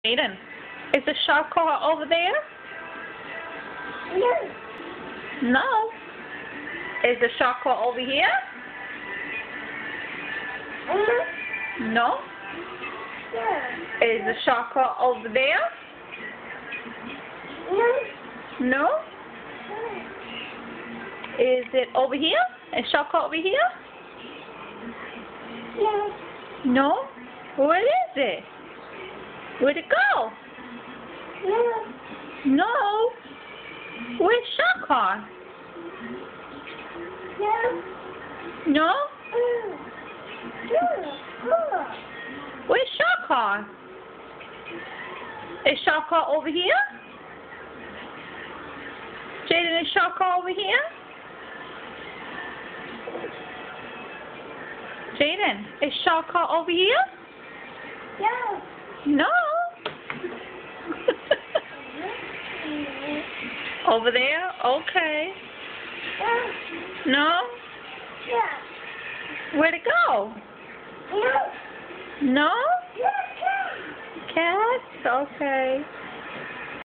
Aiden, is the shop car over there? No. No. Is the shop car over here? No. Yeah. Is the shop car over there? No. No. Is it over here? Is shop car over here? Yeah. No. Where is it? Where'd it go? No. No. Where's shop car? No. No. No. Where's shop car? Is shop car over here? Jaden, is shop car over here? Jaden, is shop car over here? No. No. Over there? Okay. No? Yeah. Where'd it go? No. No? Yeah. Cat? Okay.